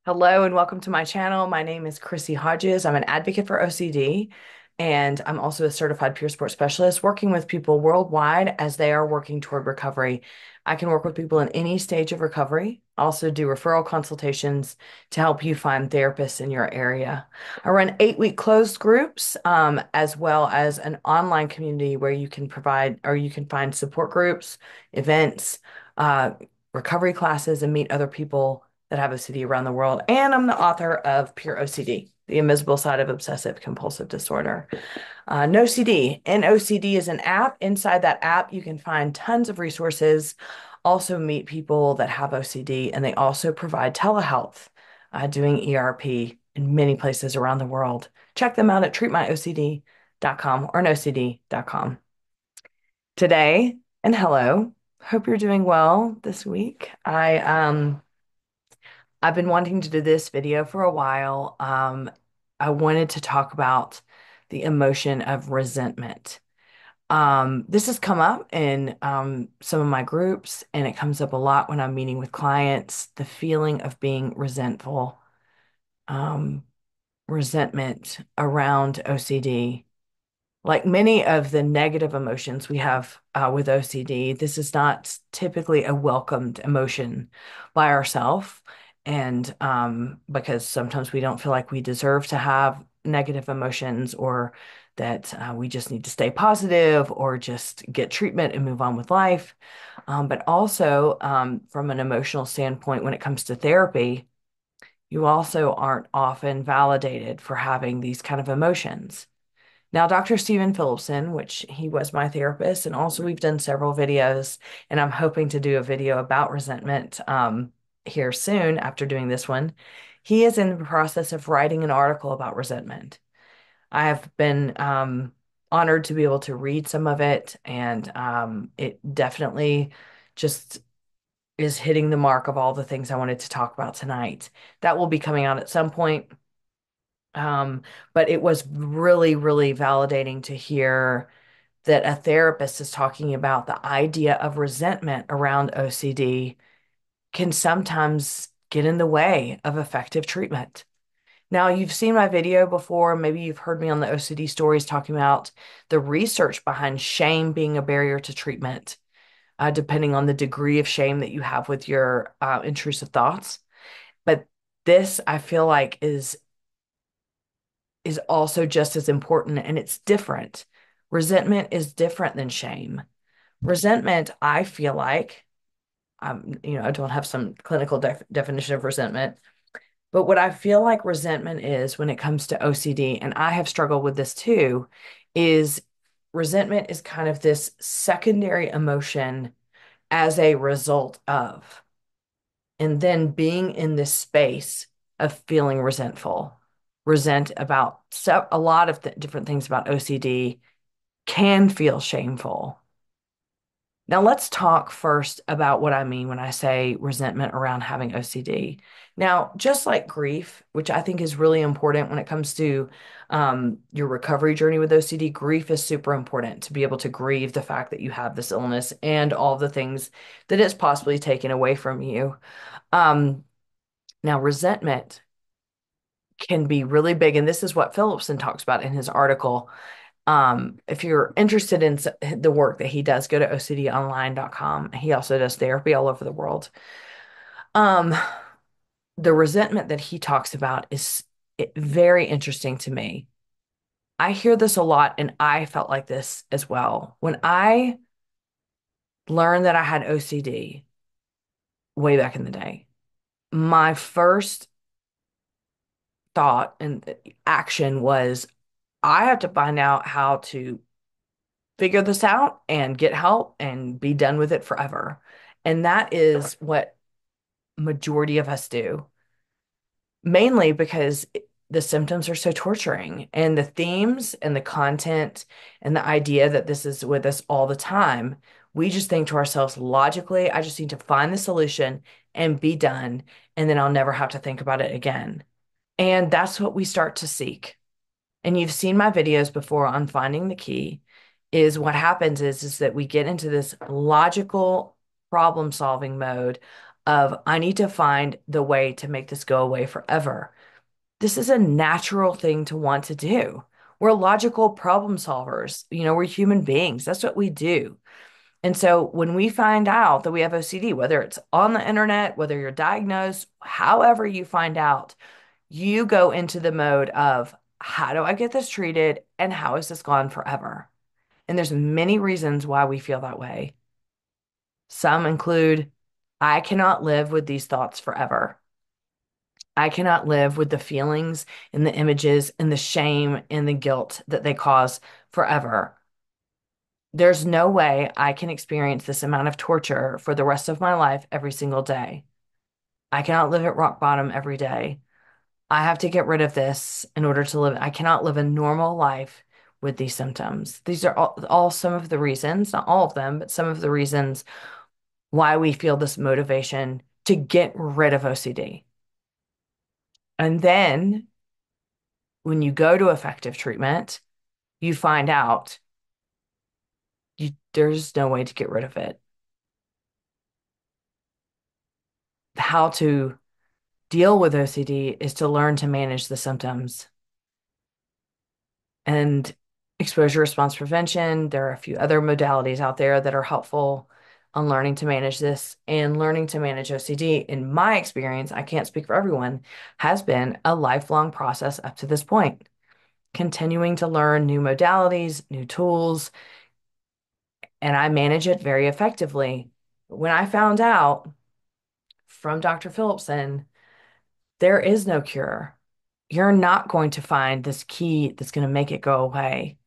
Hello and welcome to my channel. My name is Chrissy Hodges. I'm an advocate for OCD, and I'm also a certified peer support specialist working with people worldwide as they are working toward recovery. I can work with people in any stage of recovery. I also do referral consultations to help you find therapists in your area. I run 8-week closed groups, as well as an online community where you can provide or you can find support groups, events, uh, recovery classes, and meet other people that have OCD around the world. And I'm the author of Pure OCD, The Invisible Side of Obsessive Compulsive Disorder. NoCD. NOCD is an app. Inside that app, you can find tons of resources, also meet people that have OCD, and they also provide telehealth, doing ERP in many places around the world. Check them out at treatmyocd.com or nocd.com. Today, and hello, hope you're doing well this week. I've been wanting to do this video for a while. I wanted to talk about the emotion of resentment. This has come up in some of my groups, and it comes up a lot when I'm meeting with clients, the feeling of being resentful, um, resentment around OCD. Like many of the negative emotions we have with OCD, this is not typically a welcomed emotion by ourselves. And because sometimes we don't feel like we deserve to have negative emotions or that we just need to stay positive or just get treatment and move on with life. But also, from an emotional standpoint, when it comes to therapy, you also aren't often validated for having these kind of emotions. Now, Dr. Stephen Phillipson, which he was my therapist, and also we've done several videos, and I'm hoping to do a video about resentment here soon after doing this one. He is in the process of writing an article about resentment. I have been honored to be able to read some of it, and it definitely just is hitting the mark of all the things I wanted to talk about tonight. That will be coming out at some point. Um, but it was really, really validating to hear that a therapist is talking about the idea of resentment around OCD can sometimes get in the way of effective treatment. Now, you've seen my video before. Maybe you've heard me on the OCD stories talking about the research behind shame being a barrier to treatment, depending on the degree of shame that you have with your intrusive thoughts. But this, I feel like, is also just as important, and it's different. Resentment is different than shame. Resentment, I feel like, I don't have some clinical definition of resentment, but what I feel like resentment is when it comes to OCD, and I have struggled with this too, is resentment is kind of this secondary emotion as a result of, and then being in this space of feeling resentful, resent about a lot of different things about OCD can feel shameful. Now, let's talk first about what I mean when I say resentment around having OCD. Now, just like grief, which I think is really important when it comes to your recovery journey with OCD, grief is super important to be able to grieve the fact that you have this illness and all the things that it's possibly taken away from you. Um, Now, resentment can be really big, and this is what Phillipson talks about in his article. If you're interested in the work that he does, go to ocdonline.com. He also does therapy all over the world. Um, the resentment that he talks about is very interesting to me. I hear this a lot, and I felt like this as well. When I learned that I had OCD way back in the day, my first thought and action was I have to find out how to figure this out and get help and be done with it forever. And that is what majority of us do, mainly because the symptoms are so torturing and the themes and the content and the idea that this is with us all the time. We just think to ourselves logically, I just need to find the solution and be done, and then I'll never have to think about it again. And that's what we start to seek. And you've seen my videos before on finding the key, is what happens is that we get into this logical problem solving mode of I need to find the way to make this go away forever. This is a natural thing to want to do. We're logical problem solvers. We're human beings. That's what we do. And so when we find out that we have OCD, whether it's on the internet, whether you're diagnosed, however you find out, you go into the mode of how do I get this treated and how is this gone forever? And there's many reasons why we feel that way. Some include, I cannot live with these thoughts forever. I cannot live with the feelings and the images and the shame and the guilt that they cause forever. There's no way I can experience this amount of torture for the rest of my life every single day. I cannot live at rock bottom every day. I have to get rid of this in order to live. I cannot live a normal life with these symptoms. These are all some of the reasons, not all of them, but some of the reasons why we feel this motivation to get rid of OCD. And then when you go to effective treatment, you find out there's no way to get rid of it. How to deal with OCD is to learn to manage the symptoms and exposure response prevention. There are a few other modalities out there that are helpful on learning to manage this and learning to manage OCD. In my experience, I can't speak for everyone, has been a lifelong process up to this point, continuing to learn new modalities, new tools, and I manage it very effectively. When I found out from Dr. Phillipson, there is no cure. You're not going to find this key that's going to make it go away.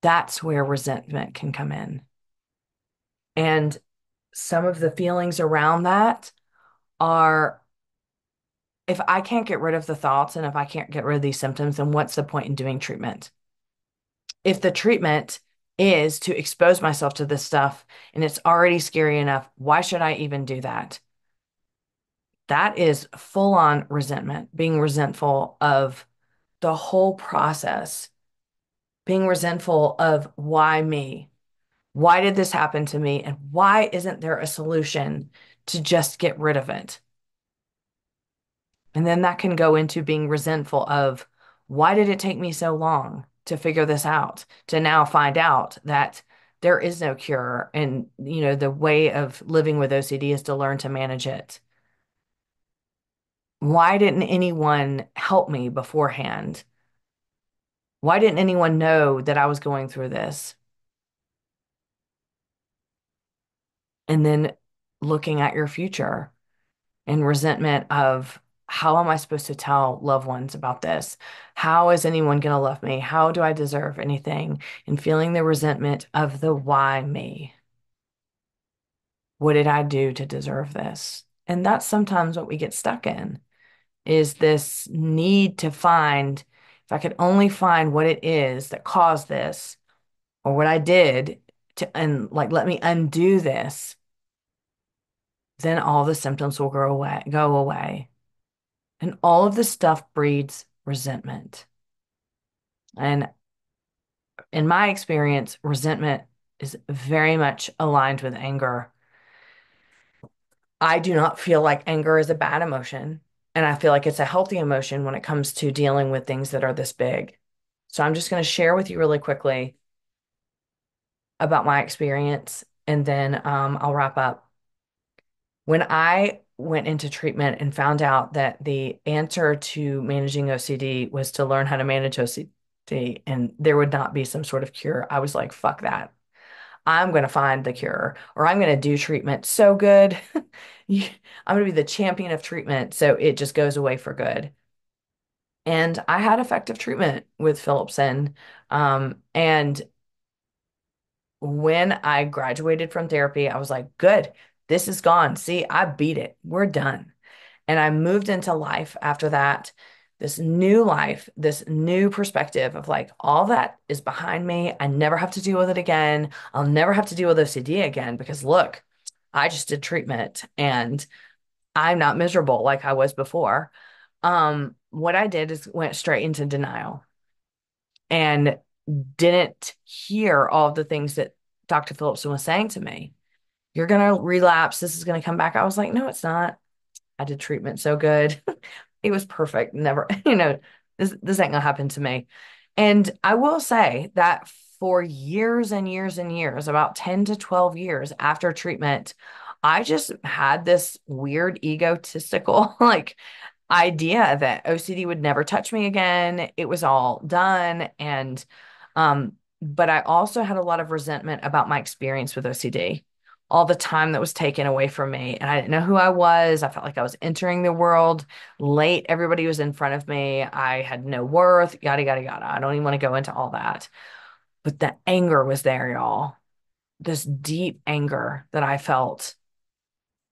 That's where resentment can come in. And some of the feelings around that are if I can't get rid of the thoughts and if I can't get rid of these symptoms, then what's the point in doing treatment? If the treatment is to expose myself to this stuff and it's already scary enough, why should I even do that? That is full on resentment, being resentful of the whole process, being resentful of why me? Why did this happen to me? And why isn't there a solution to just get rid of it? And then that can go into being resentful of why did it take me so long to figure this out, to now find out that there is no cure. And, the way of living with OCD is to learn to manage it. Why didn't anyone help me beforehand? Why didn't anyone know that I was going through this? And then looking at your future and resentment of how am I supposed to tell loved ones about this? How is anyone going to love me? How do I deserve anything? And feeling the resentment of the why me? What did I do to deserve this? And that's sometimes what we get stuck in is this need to find, if I could only find what it is that caused this or what I did to, and like, let me undo this, then all the symptoms will go away. And all of this stuff breeds resentment. And in my experience, resentment is very much aligned with anger. I do not feel like anger is a bad emotion. And I feel like it's a healthy emotion when it comes to dealing with things that are this big. So I'm just going to share with you really quickly about my experience and then I'll wrap up. When I went into treatment and found out that the answer to managing OCD was to learn how to manage OCD and there would not be some sort of cure, I was like, fuck that. I'm going to find the cure or I'm going to do treatment so good. I'm going to be the champion of treatment so it just goes away for good. And I had effective treatment with Phillipson. And when I graduated from therapy, I was like, good, this is gone. See, I beat it. We're done. And I moved into life after that, this new life, this new perspective of like, all that is behind me. I never have to deal with it again. I'll never have to deal with OCD again because look, I just did treatment and I'm not miserable like I was before. What I did is went straight into denial and didn't hear all of the things that Dr. Phillipson was saying to me. You're going to relapse. This is going to come back. I was like, no, it's not. I did treatment so good. It was perfect. Never, this ain't gonna happen to me. And I will say that for years and years and years, about 10 to 12 years after treatment, I just had this weird egotistical like idea that OCD would never touch me again. It was all done. And but I also had a lot of resentment about my experience with OCD, all the time that was taken away from me. And I didn't know who I was. I felt like I was entering the world late. Everybody was in front of me. I had no worth, yada, yada, yada. I don't even want to go into all that. But the anger was there, y'all. This deep anger that I felt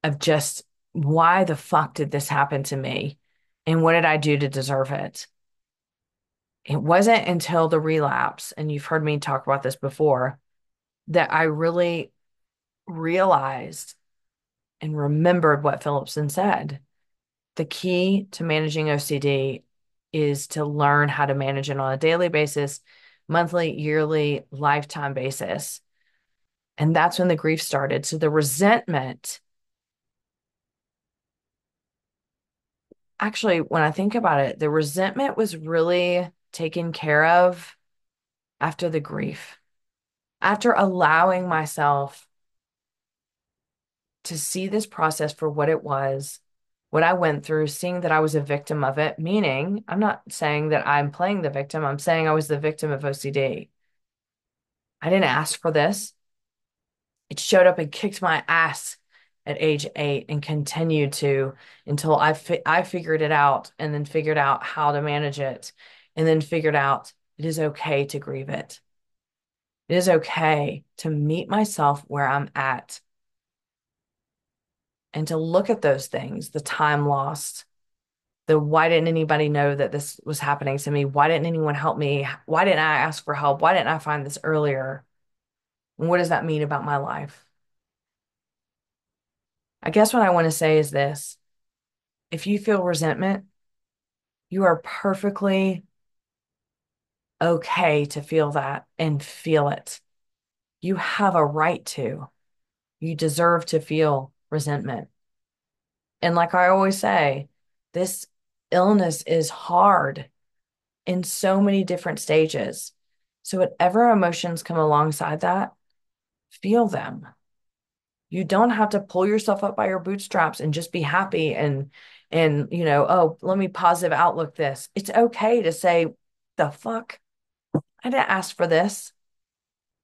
of just why the fuck did this happen to me? And what did I do to deserve it? It wasn't until the relapse, and you've heard me talk about this before, that I really realized and remembered what Phillipson said. The key to managing OCD is to learn how to manage it on a daily basis, monthly, yearly, lifetime basis. And that's when the grief started. So the resentment, actually, when I think about it, the resentment was really taken care of after the grief, after allowing myself to see this process for what it was, what I went through, seeing that I was a victim of it, meaning I'm not saying that I'm playing the victim. I'm saying I was the victim of OCD. I didn't ask for this. It showed up and kicked my ass at age 8 and continued to until I figured it out and then figured out how to manage it and then figured out it is okay to grieve it. It is okay to meet myself where I'm at and to look at those things, the time lost, the why didn't anybody know that this was happening to me? Why didn't anyone help me? Why didn't I ask for help? Why didn't I find this earlier? And what does that mean about my life? I guess what I want to say is this. If you feel resentment, you are perfectly okay to feel that and feel it. You have a right to. You deserve to feel resentment. And like I always say, this illness is hard in so many different stages. So whatever emotions come alongside that, feel them. You don't have to pull yourself up by your bootstraps and just be happy and oh, let me positive outlook this. It's okay to say, the fuck? I didn't ask for this.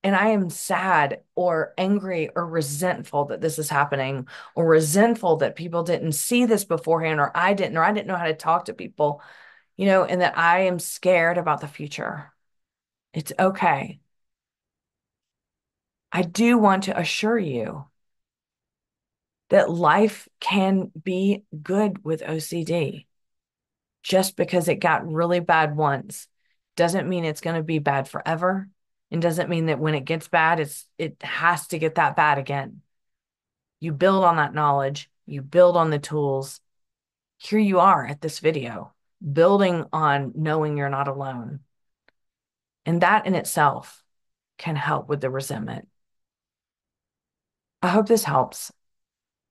And I am sad or angry or resentful that this is happening, or resentful that people didn't see this beforehand, or I didn't know how to talk to people, and that I am scared about the future. It's okay. I do want to assure you that life can be good with OCD. Just because it got really bad once doesn't mean it's going to be bad forever. And doesn't mean that when it gets bad, it has to get that bad again. You build on that knowledge, you build on the tools. Here you are at this video, building on knowing you're not alone. And that in itself can help with the resentment. I hope this helps.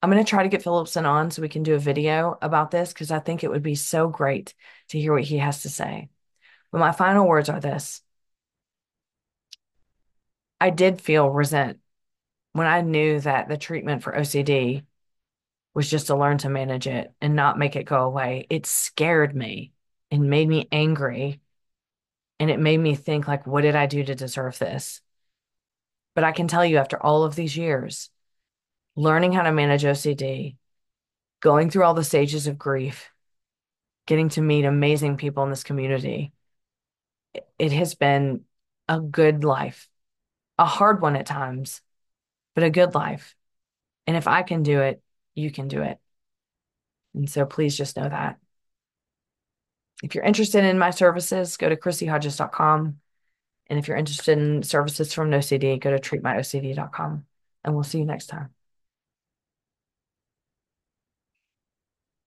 I'm going to try to get Phillipson on so we can do a video about this because I think it would be so great to hear what he has to say. But my final words are this. I did feel resent when I knew that the treatment for OCD was just to learn to manage it and not make it go away. It scared me and made me angry. And it made me think, like, what did I do to deserve this? But I can tell you, after all of these years, learning how to manage OCD, going through all the stages of grief, getting to meet amazing people in this community, it has been a good life, a hard one at times, but a good life. And if I can do it, you can do it. And so please just know that. If you're interested in my services, go to chrissyhodges.com. And if you're interested in services from OCD, go to treatmyocd.com. And we'll see you next time.